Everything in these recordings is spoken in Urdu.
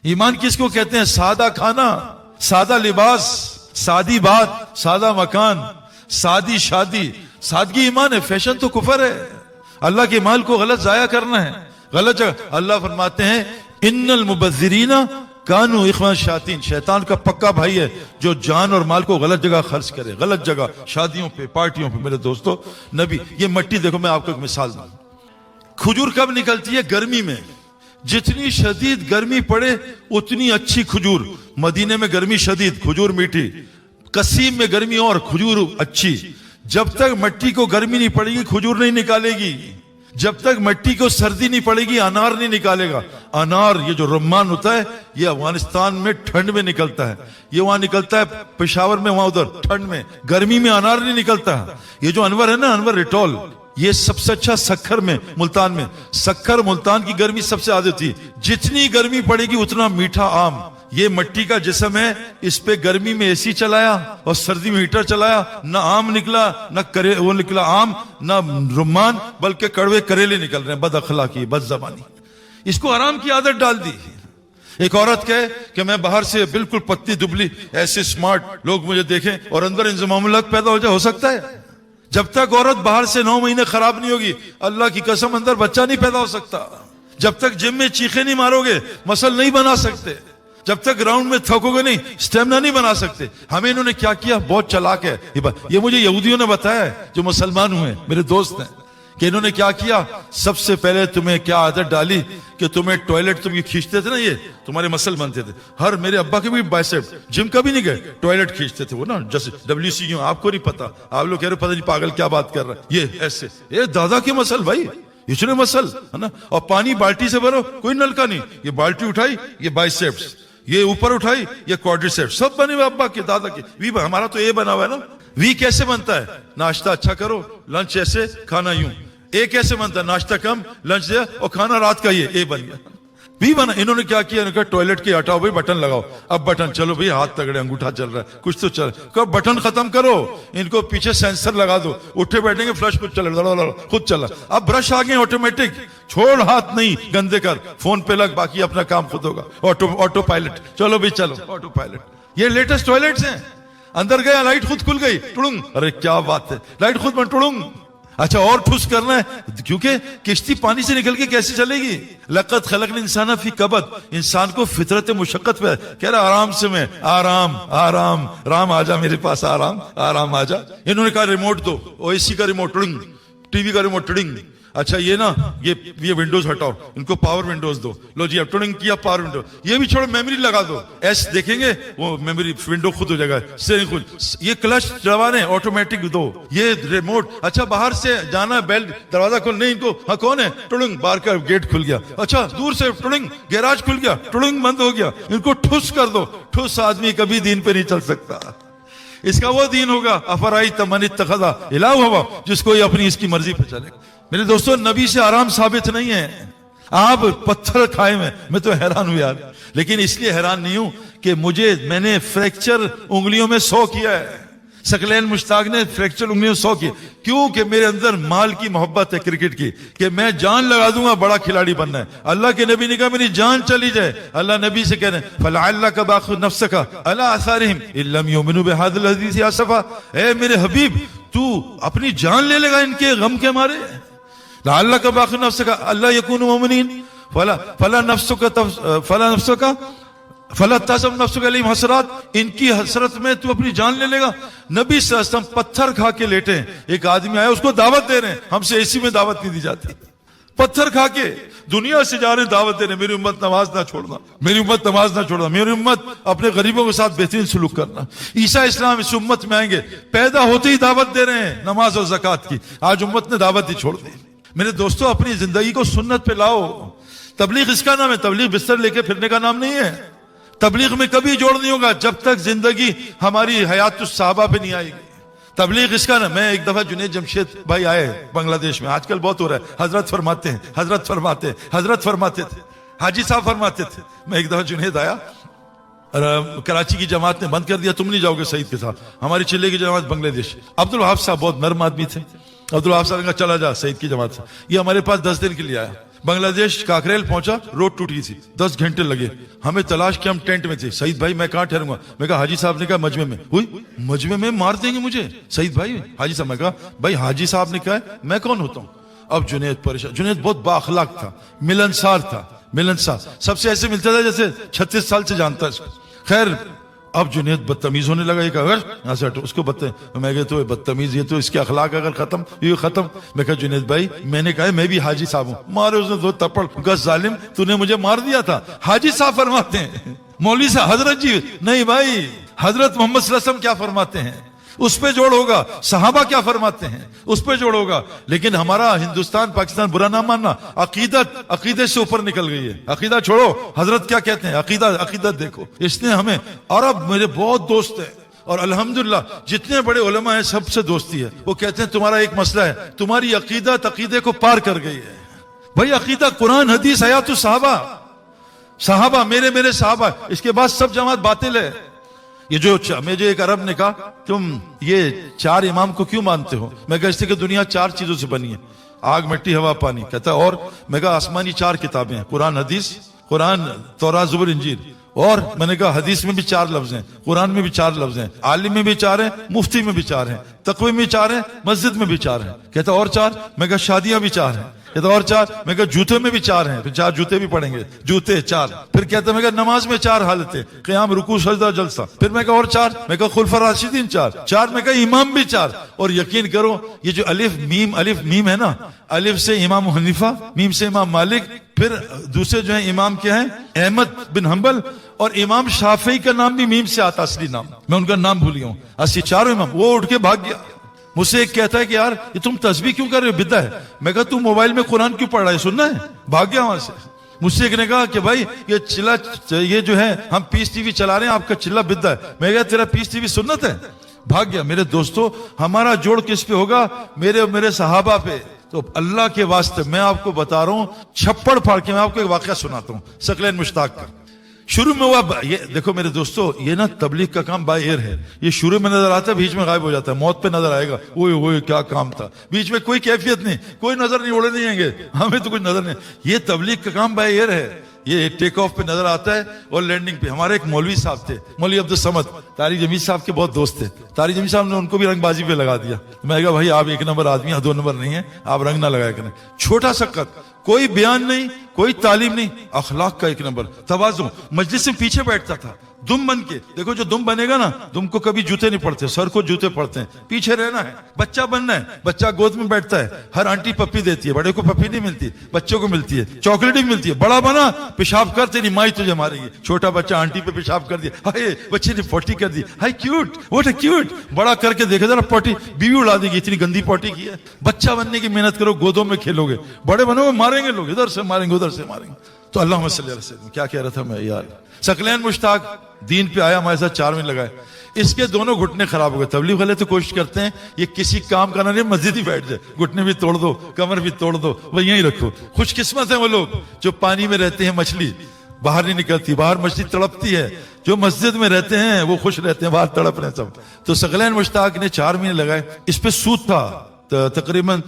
ایمان کس کو کہتے ہیں؟ سادہ کھانا، سادہ لباس، سادی بات، سادہ مکان، سادی شادی، سادگی ایمان ہے۔ فیشن تو کفر ہے، اللہ کے مال کو غلط ضائع کرنا ہے، غلط جگہ۔ اللہ فرماتے ہیں ان المبذرین کانوا اخوان الشیاطین، شیطان کا پکا بھائی ہے جو جان اور مال کو غلط جگہ خرچ کرے، غلط جگہ، شادیوں پہ، پارٹیوں پہ۔ میرے دوستو، نبی یہ مٹی دیکھو، میں آپ کو ایک مثال دوں۔ کھجور کب نکلتی ہے؟ گرمی میں۔ جتنی شدید گرمی پڑے اتنی اچھی کھجور۔ مدینے میں گرمی شدید، کھجور میٹھی، قصیم میں گرمی اور کھجور اچھی۔ جب تک مٹی کو گرمی نہیں پڑے گی کھجور نہیں نکالے گی، جب تک مٹی کو سردی نہیں پڑے گی انار نہیں نکالے گا۔ انار یہ جو رمان ہوتا ہے یہ افغانستان میں ٹھنڈ میں نکلتا ہے، یہ وہاں نکلتا ہے پشاور میں، وہاں ادھر ٹھنڈ میں، گرمی میں انار نہیں نکلتا۔ یہ جو انور ہے نا، انور ریٹول، یہ سب سے اچھا سکھر میں، ملتان میں۔ سکھر ملتان کی گرمی سب سے زیادہ تھی، جتنی گرمی پڑے گی اتنا میٹھا آم۔ یہ مٹی کا جسم ہے، اس پہ گرمی میں اے سی چلایا اور سردی میں ہیٹر چلایا، نہ آم نکلا، نہ وہ نکلا آم، نہ رمان، بلکہ کڑوے کریلے نکل رہے ہیں۔ بد اخلاقی، بد زبانی، اس کو آرام کی عادت ڈال دی۔ ایک عورت کہے کہ میں باہر سے بالکل پتلی دبلی، ایسے سمارٹ لوگ مجھے دیکھیں اور اندر انضمام الحق پیدا ہو جائے، ہو سکتا ہے؟ جب تک عورت باہر سے 9 مہینے خراب نہیں ہوگی، اللہ کی قسم اندر بچہ نہیں پیدا ہو سکتا۔ جب تک جم میں چیخے نہیں مارو گے مسل نہیں بنا سکتے، جب تک گراؤنڈ میں تھکو گے نہیں سٹیمنا نہیں بنا سکتے۔ ہمیں انہوں نے کیا کیا؟ بہت چلاک ہے یہ مجھے یہودیوں نے بتایا ہے جو مسلمان ہوئے، میرے دوست ہیں، کہ انہوں نے کیا کیا؟ سب سے پہلے تمہیں کیا عادت ڈالی کہ تمہیں ٹوائلٹ تم یہ کھینچتے تھے نا، یہ تمہارے مسل بنتے تھے۔ ہر میرے ابا کے بھی بائسیپ، جم کبھی نہیں گئے، ٹوائلٹ کھینچتے تھے وہ نا، جیسے WC آپ کو نہیں پتا، آپ لوگ کہہ رہے پتہ نہیں پاگل کیا بات کر رہا ہے، یہ ایسے، یہ دادا کے مسل بھائی، اتنے مسل ہے نا۔ اور پانی بالٹی سے بھرو، کوئی نلکا نہیں، یہ بالٹی اٹھائی، یہ بائسیپس، یہ اوپر اٹھائی، یہ کوڈریسیپس، سب بنے ہوئے ابا کے، دادا کے۔ وی ہمارا تو اے بنا ہوا ہے نا۔ وی کیسے بنتا ہے؟ ناشتہ اچھا کرو، لنچ ایسے، کھانا یوں۔ اے کیسے بنتا ہے؟ ناشتہ کم، لنچ دیا اور کھانا رات کا، یہ اے بن گیا۔ بھی بنا۔ انہوں نے کیا کیا؟ انہوں نے کہا ٹوائلٹ کے ہٹاؤ بھائی، بٹن لگاؤ۔ اب بٹن، چلو بھائی ہاتھ تگڑے، انگوٹھا چل رہا ہے، کچھ تو چل رہا ہے، کب بٹن ختم کرو، ان کو پیچھے سینسر لگا دو، اٹھے بیٹھیں گے فلش خود چل رہا، خود چل رہا۔ اب برش آ گئے آٹومیٹک، چھوڑ ہاتھ نہیں گندے کر، فون پہ لگ، باقی اپنا کام خود ہوگا، آٹو پائلٹ، چلو بھائی چلو آٹو پائلٹ۔ یہ لیٹسٹ ٹوائلٹس ہیں، اندر گیا لائٹ خود کھل گئی، ٹڑنگ، ارے کیا بات ہے، لائٹ خود بن، ٹڑنگ۔ اچھا اور ٹھوس کرنا ہے، کیونکہ کشتی پانی سے نکل کے کیسے چلے گی؟ لقد خلقنا الانسان فی کبد، انسان کو فطرت مشقت پہ کہہ رہا آرام سے، میں آرام آرام رام آجا میرے پاس، آرام آرام آجا۔ انہوں نے کہا ریموٹ دو، او AC کا ریموٹ ٹڑنگ، ٹی وی کا ریموٹ ٹڑنگ۔ اچھا یہ نا یہ ونڈوز ہٹاؤ، ان کو پاور ونڈوز دو، لو جی اب ٹرننگ کیا پاور ونڈو، یہ بھی چھوڑو میموری لگا دو، ایس دیکھیں گے وہ میموری ونڈو خود ہو جائے گا، اسٹیئرنگ خود، یہ کلچ دبانے آٹومیٹک دو، یہ ریموٹ۔ اچھا باہر سے جانا، بیل دروازہ کھول، نہیں ان کو، ہاں کون ہے، ٹرننگ، باہر کا گیٹ کھل گیا۔ اچھا دور سے ٹرننگ، گیراج کھل گیا، ٹرننگ بند ہو گیا، ان کو ٹھس کر دو۔ ٹھس آدمی کبھی دین پہ نہیں چل سکتا، اس کا وہ دین ہوگا افرائیت من اتخذ الہ ہوا، جس کو یہ اپنی اس کی مرضی پہ چلے۔ میرے دوستو نبی سے آرام ثابت نہیں ہے، آپ پتھر کھائے میں تو حیران ہوں یار، لیکن اس لیے حیران نہیں ہوں کہ میں نے فریکچر انگلیوں میں 100 کیا ہے، ثقلین مشتاق نے فریکچر انگلیوں 100 کی، کیوں کہ میرے اندر مال کی محبت ہے، کرکٹ کی، کہ میں جان لگا دوں گا بڑا کھلاڑی بننا ہے۔ اللہ کے نبی نے کہا میری جان چلی جائے، اللہ نبی سے کہہ رہے ہیں فَلَعَلَّكَ بَاخِعٌ نَفْسَكَ عَلَىٰ آثَارِهِمْ إِن لَّمْ يُؤْمِنُوا بِهَٰذَا الْحَدِيثِ آسَفًا، اے میرے حبیب تو اپنی جان لے لے گا ان کے غم کے مارے، لَعَلَّكَ بَاخِعٌ نَفْسَكَ أَلَّا يَكُونُوا مُؤْمِنِينَ فلا تحزن نفسك علیہم حسرات، ان کی حسرت میں تو اپنی جان لے لے گا۔ نبی صلی اللہ علیہ وسلم پتھر کھا کے لیٹے، ایک آدمی آیا اس کو دعوت دے رہے ہیں، ہم سے AC میں دعوت نہیں دی جاتی، پتھر کھا کے دنیا سے جا رہے ہیں دعوت دے رہے ہیں، میری امت نماز نہ چھوڑنا، میری امت نماز نہ چھوڑنا، میری امت اپنے غریبوں کے ساتھ بہترین سلوک کرنا۔ عیسیٰ اسلام اس امت میں آئیں گے، پیدا ہوتے ہی دعوت دے رہے ہیں نماز اور زکوٰۃ کی، آج امت نے دعوت دی چھوڑ دی۔ میرے دوستو اپنی زندگی کو سنت پہ لاؤ، تبلیغ اس کا نام ہے، تبلیغ بستر لے کے پھرنے کا نام نہیں ہے، تبلیغ میں کبھی جوڑ نہیں ہوگا جب تک زندگی ہماری حیات الصحابہ پہ نہیں آئے گی۔ تبلیغ اس کا نا، میں ایک دفعہ جنید جمشید بھائی آئے بنگلہ دیش میں، آج کل بہت ہو رہا ہے، حضرت فرماتے ہیں، حضرت فرماتے تھے، حاجی صاحب فرماتے تھے۔ میں ایک دفعہ جنید آیا، کراچی کی جماعت نے بند کر دیا، تم نہیں جاؤ گے سعید کے ساتھ، ہماری چلے کی جماعت بنگلہ دیش۔ عبدالوہاب صاحب بہت نرم آدمی تھے، عبدالوہاب صاحب نے کہا چلا جا سعید کی جماعت سے، یہ ہمارے پاس 10 دن کے لیے آیا، بنگلہ دیش کاکریل پہنچا, روڈ ٹوٹ گئی تھی, 10 گھنٹے لگے ہمیں تلاش کے, ہم ٹینٹ میں تھے. سعید بھائی میں کہاں ٹھہروں گا؟ میں کہا حاجی صاحب نے کہا مجمع میں. ہوئی مجمع میں مار دیں گے مجھے سعید بھائی. حاجی صاحب, میں کہا بھائی حاجی صاحب نے کہا ہے, میں کون ہوتا ہوں؟ اب جنید پریشان. جنید بہت با اخلاق تھا, ملنسار تھا, ملنسار, سب سے ایسے ملتا تھا جیسے 36 سال سے جانتا ہے اس کو. خیر اب جنید بدتمیز ہونے لگا, یہ کہا یہاں سے ہٹو, اس کو میں کہا تو بدتمیز, یہ تو اس کے اخلاق اگر ختم, یہ ختم. میں کہا جنید بھائی میں نے کہا میں بھی حاجی صاحب ہوں. مارے اس نے 2 تپڑ. کہا ظالم تو نے مجھے مار دیا تھا. حاجی صاحب فرماتے ہیں, مولوی صاحب حضرت جی نہیں بھائی, حضرت محمد صلی اللہ علیہ وسلم کیا فرماتے ہیں اس پہ جوڑ ہوگا, صحابہ کیا فرماتے ہیں اس پہ جوڑ ہوگا. لیکن ہمارا ہندوستان پاکستان برا نہ ماننا, عقیدے سے اوپر نکل گئی ہے. عقیدہ چھوڑو, حضرت کیا کہتے ہیں, عقیدت دیکھو. اس نے ہمیں, اور اب میرے بہت دوست ہیں اور الحمدللہ جتنے بڑے علماء ہیں سب سے دوستی ہے. وہ کہتے ہیں تمہارا ایک مسئلہ ہے, تمہاری عقیدے کو پار کر گئی ہے. بھائی عقیدہ قرآن حدیث حیات صحابہ میرے صحابہ, اس کے بعد سب جماعت باطل ہے. یہ جو مجھے ایک عرب نے کہا تم یہ 4 امام کو کیوں مانتے ہو؟ میں کہا اس لیے کہ دنیا 4 چیزوں سے بنی ہے, آگ مٹی ہوا پانی. کہتا اور میں کہا آسمانی 4 کتابیں ہیں, قرآن حدیث, قرآن تورات زبور انجیل. اور میں نے کہا حدیث میں بھی 4 لفظ ہیں, قرآن میں بھی 4 لفظ ہیں, عالم میں بھی 4 ہیں, مفتی میں بھی 4 ہیں, تقوی میں 4 ہیں, مسجد میں بھی 4 ہیں. کہتا اور 4؟ میں کہا شادیاں بھی 4 ہیں. کہتا اور 4؟ میں کہا جوتے میں بھی 4 ہیں, پھر 4 جوتے بھی پڑیں گے, جوتے 4. پھر کہتا میں کہا نماز میں 4 حالتیں, قیام, رکوع, سجدہ, جلسہ. پھر میں کہا اور 4؟ میں کہا خلفاء راشدین 4. میں کہا امام بھی 4. اور یقین کرو یہ جو الف میم ہے نا, الف سے امام حنیفہ, میم سے امام مالک, پھر دوسرے جو ہیں امام کیا ہیں احمد بن حنبل, اور امام شافعی کا نام بھی میم سے آتا, اصلی نام میں ان کا نام بھول گیا ہوں. 80 امام. وہ اٹھ کے بھاگ گیا. مجھ سے ایک کہتا ہے کہ یار یہ تم تسبیح کیوں کر رہے ہو, بدعت ہے. میں کہا تم موبائل میں قرآن کیوں پڑھ رہا ہے, سننا ہے؟ بھاگ گیا وہاں سے. مجھ سے ایک نے کہا کہ بھائی یہ جو ہے ہم پیس ٹی وی چلا رہے ہیں, آپ کا چلا بدعت ہے. میں کہا تیرا پیس ٹی وی سنت ہے. بھاگ گیا. میرے دوستو ہمارا جوڑ کس پہ ہوگا؟ میرے صحابہ پہ. تو اللہ کے واسطے میں آپ کو بتا رہا ہوں, چھپڑ پھاڑ کے میں آپ کو ایک واقعہ سناتا ہوں ثقلین مشتاق کا. شروع میں ہوا, یہ دیکھو میرے دوستو, یہ نا تبلیغ کا کام بائی ایئر ہے. یہ شروع میں نظر آتا ہے, بیچ میں غائب ہو جاتا ہے, موت پہ نظر آئے گا, اوئے کیا کام تھا, بیچ میں کوئی کیفیت نہیں, کوئی نظر نہیں, اڑے نہیں آئیں گے, ہمیں تو کچھ نظر نہیں. یہ تبلیغ کا کام بائی ایئر ہے. یہ ٹیک آف پہ نظر آتا ہے اور لینڈنگ پہ. ہمارے ایک مولوی صاحب تھے, مولوی عبدالصمد, طارق جمیل صاحب کے بہت دوست تھے. طارق جمیل صاحب نے ان کو بھی رنگ بازی پہ لگا دیا. میں کہا بھائی آپ 1 نمبر آدمی ہیں, 2 نمبر نہیں ہیں, آپ رنگ نہ لگایا کریں. چھوٹا سا قد, کوئی بیان نہیں, کوئی تعلیم نہیں, اخلاق کا 1 نمبر, تواضع. مجلس میں پیچھے بیٹھتا تھا دم بن کے. دیکھو جو دم بنے گا نا, دم کو کبھی جوتے نہیں پڑتے, سر کو جوتے پڑتے ہیں. پیچھے رہنا ہے, بچہ بننا ہے. بچہ گود میں بیٹھتا ہے, ہر آنٹی پپی دیتی ہے, بڑے کو پپی نہیں ملتی, بچوں کو ملتی ہے, چاکلیٹ بھی ملتی ہے. بڑا بنا پیشاب کر, تیری مائی تجھے مارے گی. چھوٹا بچہ آنٹی پہ پیشاب کر دیا, ہائے بچے نے پوٹی کر دی, ہائے کیوٹ, واٹ اے کیوٹ. بڑا کر کے دیکھے ذرا پوٹی, بیوی اڑا دے گی, اتنی گندی پوٹی کی ہے. بچہ بننے کی محنت کرو, گودوں میں کھیلو گے, بڑے بنو گے ماریں گے لوگ, ادھر سے ماریں گے ادھر سے ماریں گے. تو اللہم صلی اللہ علیہ وسلم. کیا کہہ رہا تھا میں یار. ثقلین مشتاق دین پہ آیا, ہمارے ساتھ 4 مہینے لگائے. اس کے دونوں گھٹنے خراب ہو گئے. تبلیغ والے تو کوشش کرتے ہیں یہ کسی کام کا نہ نہیں, مسجد ہی بیٹھ جائے, گھٹنے بھی توڑ دو, کمر بھی توڑ دو, وہ یہیں رکھو. خوش قسمت ہیں وہ لوگ جو پانی میں رہتے ہیں, مچھلی باہر نہیں نکلتی, باہر مچھلی تڑپتی ہے. جو مسجد میں رہتے ہیں وہ خوش رہتے ہیں, باہر تڑپ رہے ہیں سب. تو ثقلین مشتاق نے 4 مہینے لگائے. اس پہ سود تھا تقریباً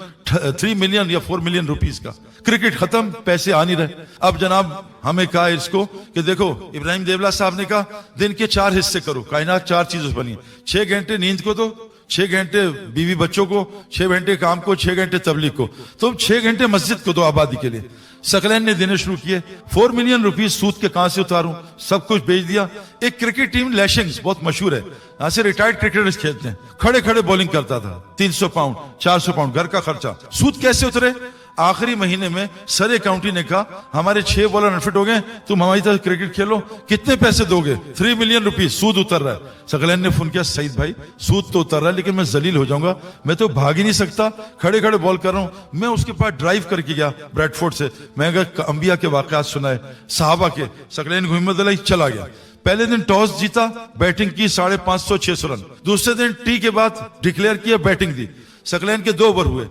3 ملین یا 4 ملین روپیز کا. کرکٹ ختم, پیسے آ نہیں رہے. اب جناب ہمیں کہا اس کو کہ دیکھو, ابراہیم دیولا صاحب نے کہا دن کے 4 حصے کرو, کائنات 4 چیزوں سے بنی. 6 گھنٹے نیند کو دو, 6 گھنٹے بیوی بچوں کو, 6 گھنٹے کام کو, 6 گھنٹے تبلیغ کو. تم 6 گھنٹے مسجد کو دو آبادی کے لیے. ثقلین نے دینے شروع کیے. 4 ملین روپیز سود کے کہاں سے اتاروں, سب کچھ بیچ دیا. ایک کرکٹ ٹیم لیشنگز بہت مشہور ہے, یہاں سے ریٹائرڈ کرکٹرز کھیلتے ہیں, کھڑے کھڑے بولنگ کرتا تھا, 300 پاؤنڈ 400 پاؤنڈ, گھر کا خرچہ. سود کیسے اترے؟ آخری مہینے میں سرے کاؤنٹی نے کہا ہمارے 6 بالر انفٹ ہو گئے, تم ہماری طرف کرکٹ کھیلو, کتنے پیسے دو گے؟ 3 ملین روپیز سود اتر رہا ہے. ثقلین نے فون کیا, سعید بھائی سود تو اتر رہا ہے لیکن میں ذلیل ہو جاؤں گا, میں تو بھاگ ہی نہیں سکتا, کھڑے کھڑے بال کر رہا ہوں. میں اس کے پاس ڈرائیو کر کے گیا بریڈ فورڈ سے. میں اگر انبیاء کے واقعات سنائے, صحابہ کے. ثقلین کو ہمت دلائی, چلا گیا. پہلے دن ٹاس جیتا, بیٹنگ کی, 550-600 رن. دوسرے دن ٹی کے بعد ڈکلیئر کیا, بیٹنگ دی. ثقلین کے 2 اوور ہوئے.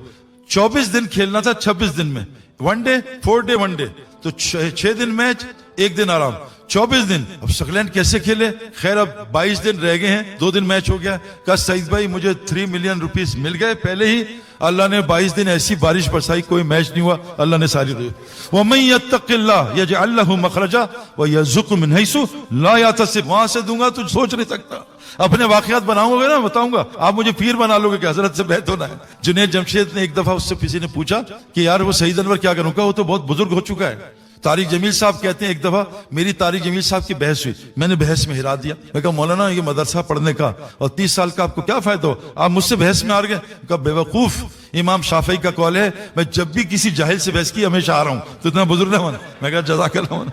24 دن کھیلنا تھا, 26 دن میں 1 ڈے 4 ڈے 1 ڈے, تو 6 دن میچ, 1 دن آرام, 24 دن. اب ثقلین کیسے کھیلے؟ خیر اب 22 دن رہ گئے ہیں, 2 دن میچ ہو گیا. کہا سعید بھائی مجھے 3 ملین روپیز مل گئے پہلے ہی, اللہ نے 22 دن ایسی بارش برسائی کوئی میچ نہیں ہوا, اللہ نے ساری روئی. وَمَن يَتَّقِ اللَّهَ يَجْعَل لَّهُ مَخْرَجًا وَيَرْزُقْهُ مِنْ حَيْثُ لَا يَحْتَسِبُ, وہاں سے دوں گا تو سوچ نہیں سکتا. اپنے واقعات بناؤں گے نا, بتاؤں گا, آپ مجھے پیر بنا لو گے کہ حضرت سے بیعت ہونا ہے. جنید جمشید نے ایک دفعہ اس سے کسی نے پوچھا کہ یار وہ سعید انور کیا کروں گا, وہ تو بہت بزرگ ہو چکا ہے. طارق جمیل صاحب کہتے ہیں ایک دفعہ میری طارق جمیل صاحب کی بحث ہوئی, میں نے بحث میں ہرا دیا. میں کہا مولانا یہ مدرسہ پڑھنے کا اور 30 سال کا آپ کو کیا فائدہ ہو, آپ مجھ سے بحث میں آ گئے. کہا بیوقوف, امام شافعی کا قول ہے میں جب بھی کسی جاہل سے بحث کی ہمیشہ آ رہا ہوں, تو اتنا بزرگ نہ ہونا. میں کہا جزاک اللہ.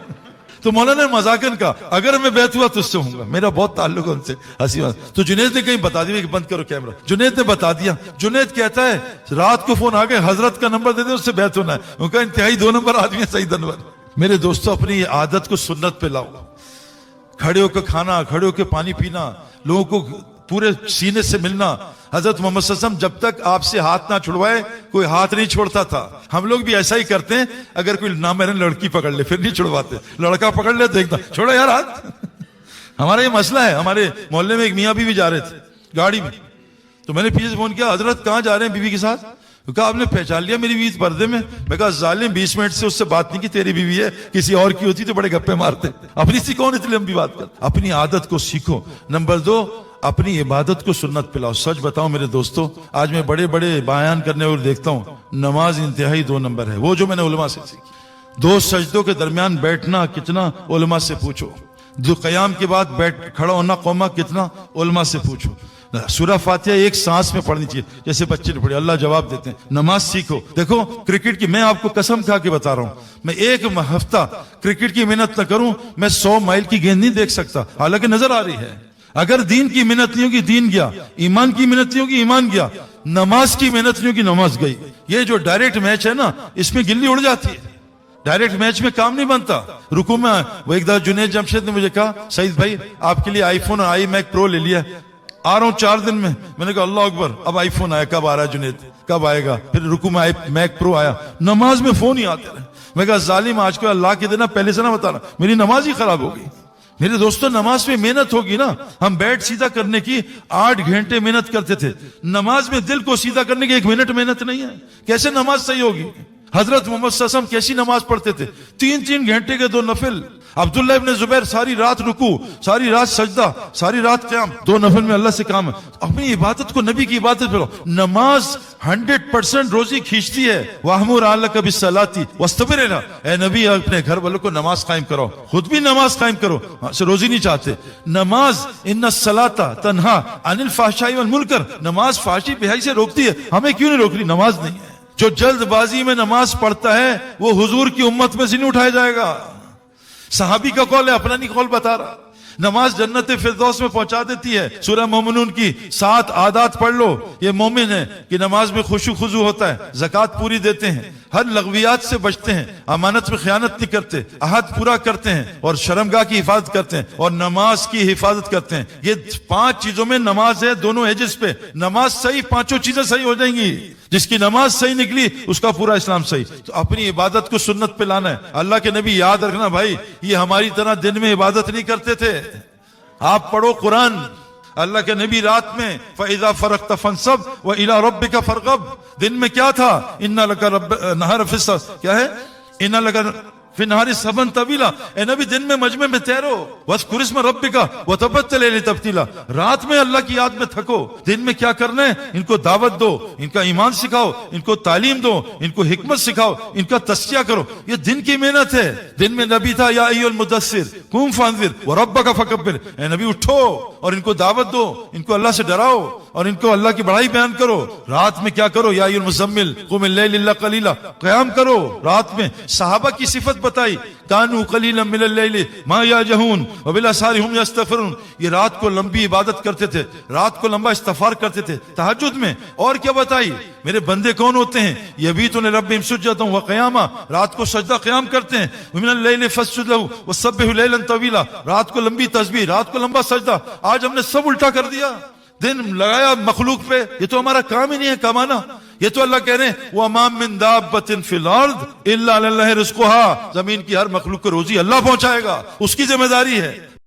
تو مولانا نے مذاکر کا اگر میں بیعت ہوا تو اس سے ہوں گا, میرا بہت تعلق ہے ان سے. ہنسی بات. تو جنید نے کہیں بتا دیا کہ بند کرو کیمرہ, جنید نے بتا دیا. جنید کہتا ہے رات کو فون آ گئے, حضرت کا نمبر دے دیں, اس سے بیعت ہونا ہے. ان کا انتہائی 2 نمبر آدمی ہے سعید انور. میرے دوستو اپنی عادت کو سنت پہ لاؤ. کھڑے ہو کے کھانا, کھڑے ہو کے پانی پینا, لوگوں کو پورے سینے سے ملنا. حضرت محمد صلی اللہ علیہ وسلم جب تک آپ سے ہاتھ نہ چھڑوائے کوئی ہاتھ نہیں چھوڑتا تھا. ہم لوگ بھی ایسا ہی کرتے ہیں, اگر کوئی نامحرم لڑکی پکڑ لے پھر نہیں چھڑواتے, لڑکا پکڑ لے تو ایک دم چھوڑو یار ہاتھ. ہمارا یہ مسئلہ ہے. ہمارے محلے میں ایک میاں بیوی جا رہے تھے گاڑی میں, تو میں نے پیچھے سے فون کیا, حضرت کہاں جا رہے ہیں بیوی کے ساتھ؟ کہا آپ نے پہچان لیا میری بیوی پردے میں؟ میں کہا ظالم 20 منٹ سے اس سے بات نہیں کی, تیری بیوی ہے, کسی اور کی ہوتی تو بڑے گپے مارتے. اپنی سی کون اتنی لمبی بات کر. اپنی عادت کو سیکھو. نمبر 2, اپنی عبادت کو سنت پہ لاؤ. سچ بتاؤں میرے دوستو, آج میں بڑے بڑے بیان کرنے اور دیکھتا ہوں, نماز انتہائی 2 نمبر ہے. وہ جو میں نے علماء سے سیکھی, 2 سجدوں کے درمیان بیٹھنا کتنا, علماء سے پوچھو. جو قیام کے بعد کھڑا ہونا قوما کتنا, علماء سے پوچھو. سورہ فاتحہ ایک سانس میں پڑھنی چاہیے جیسے بچے نے پڑھی, اللہ جواب دیتے ہیں. نماز سیکھو. دیکھو کرکٹ کی, میں آپ کو قسم کھا کے بتا رہا ہوں, میں ایک ہفتہ کرکٹ کی محنت نہ کروں میں 100 مائل کی گیند نہیں دیکھ سکتا, حالانکہ نظر آ رہی ہے. اگر دین کی محنت نہیں ہوگی دین گیا, ایمان کی محنت نہیں ہوگی ایمان گیا, نماز کی محنت نہیں ہوگی نماز گئی. یہ جو ڈائریکٹ میچ ہے نا, اس میں گلی اڑ جاتی ہے. ڈائریکٹ میچ میں کام نہیں بنتا. رکوع میں وہ ایک دفعہ جنید جمشید نے مجھے کہا سعید بھائی آپ کے لیے آئی فون اور آئی میک پرو لے لیا, آ رہا ہوں 4 دن میں. میں نے کہا اللہ اکبر, اب آئی فون آیا, کب آ رہا ہے جنید, کب آئے گا؟ پھر رکوع میں آئی میک پرو آیا, نماز میں فون ہی آتے رہے. میں کہا ظالم, آج کو اللہ کے دن پہلے سے نہ بتا رہا, میری نماز ہی خراب ہو گئی. میرے دوستو نماز میں محنت ہوگی نا. ہم بیٹھ سیدھا کرنے کی 8 گھنٹے محنت کرتے تھے, نماز میں دل کو سیدھا کرنے کی 1 منٹ محنت نہیں ہے. کیسے نماز صحیح ہوگی؟ حضرت محمد صلی اللہ علیہ وسلم کیسی نماز پڑھتے تھے, 3 گھنٹے کے 2 نفل. عبداللہ ابن زبیر ساری رات رکوع, ساری رات سجدہ, ساری رات قیام, 2 نفل میں اللہ سے کام ہے. اپنی عبادت کو نبی کی عبادت پہ. نماز 100% روزی کھینچتی ہے. وَأْمُرْ أَهْلَكَ بِالصَّلَاةِ وَاسْتَبِرْ عَلَيْهَا, اے نبی اپنے گھر والوں کو نماز قائم کرو, خود بھی نماز قائم کرو. روزی نہیں چاہتے. نماز ان الصلاۃ تنہا عن الفحشاء والمنکر, نماز فحشی بے-حیائی سے روکتی ہے. ہمیں کیوں نہیں روک رہی؟ نماز نہیں ہے. جو جلد بازی میں نماز پڑھتا ہے وہ حضور کی امت میں سے نہیں اٹھایا جائے گا. صحابی کا قول ہے, اپنا نہیں قول بتا رہا. نماز جنت فردوس میں پہنچا دیتی ہے. سورہ مومنون کی 7 عادات پڑھ لو. یہ مومن ہے کہ نماز میں خشوع خضوع ہوتا ہے, زکوٰۃ پوری دیتے ہیں, ہر لغویات سے بچتے ہیں, امانت میں خیانت نہیں کرتے, عہد پورا کرتے ہیں, اور شرمگاہ کی حفاظت کرتے ہیں, اور نماز کی حفاظت کرتے ہیں. یہ 5 چیزوں میں نماز ہے, دونوں ایجز پہ. نماز صحیح, 5 چیزیں صحیح ہو جائیں گی. جس کی نماز صحیح نکلی اس کا پورا اسلام صحیح. تو اپنی عبادت کو سنت پہ لانا ہے. اللہ کے نبی یاد رکھنا بھائی, یہ ہماری طرح دن میں عبادت نہیں کرتے تھے. آپ پڑھو قرآن, اللہ کے نبی رات میں فَإِذَا فَرَغْتَ فَانْصَبْ وَإِلَىٰ رَبِّكَ فَارْغَب. دن میں کیا تھا, اِنَّ لَكَ نَهَارَ فِي السَّبْحِ, کیا ہے, اِنَّ لَكَ فِي النَّهَارِ سَبْحًا طَوِيلًا. اے نبی دن میں مجمع میں تیرو, وَاذْكُرِ اسْمَ رَبِّكَ وَتَبَتَّلْ إِلَيْهِ تَبْتِيلًا. رات میں اللہ کی یاد میں تھکو, دن میں کیا کرنا ہے, ان کو دعوت دو, ان کا ایمان سکھاؤ, ان کو تعلیم دو, ان کو حکمت سکھاؤ, ان کا تزکیہ کرو. یہ دن کی محنت ہے. دن میں نبی تھا یا ایھا المدثر قم فانذر وربک فکبر, اے نبی اٹھو اور ان کو دعوت دو, ان کو اللہ سے ڈراؤ اور ان کو اللہ کی بڑائی بیان کرو. رات میں کیا کرو, یا ایھا المزمل قم اللیل الا قلیلا, قیام کرو رات میں. صحابہ کی صفت بتائی, کانوا قلیلا من اللیل ما یہجعون وبالاسحار هم یستغفرون. یہ رات کو لمبی عبادت کرتے تھے, رات کو لمبا استغفار کرتے تھے تہجد میں. اور کیا بتائی, میرے بندے کون ہوتے ہیں, یبیتون لربہم سجدا وقیاما, رات کو سجدہ قیام کرتے ہیں. ومن اللیل فاسجد لہ وسبح لیلا طویلا, رات کو لمبی تسبیح, رات کو لمبا سجدہ. آج ہم نے سب الٹا کر دیا, دن لگایا مخلوق پہ. یہ تو ہمارا کام ہی نہیں ہے کمانا. یہ تو اللہ کہہ رہے ہیں وَمَا مِن دَابَّةٍ فِي الْأَرْضِ إِلَّا عَلَى اللَّهِ رِزْقُهَا, زمین کی ہر مخلوق کو روزی اللہ پہنچائے گا, اس کی ذمہ داری ہے.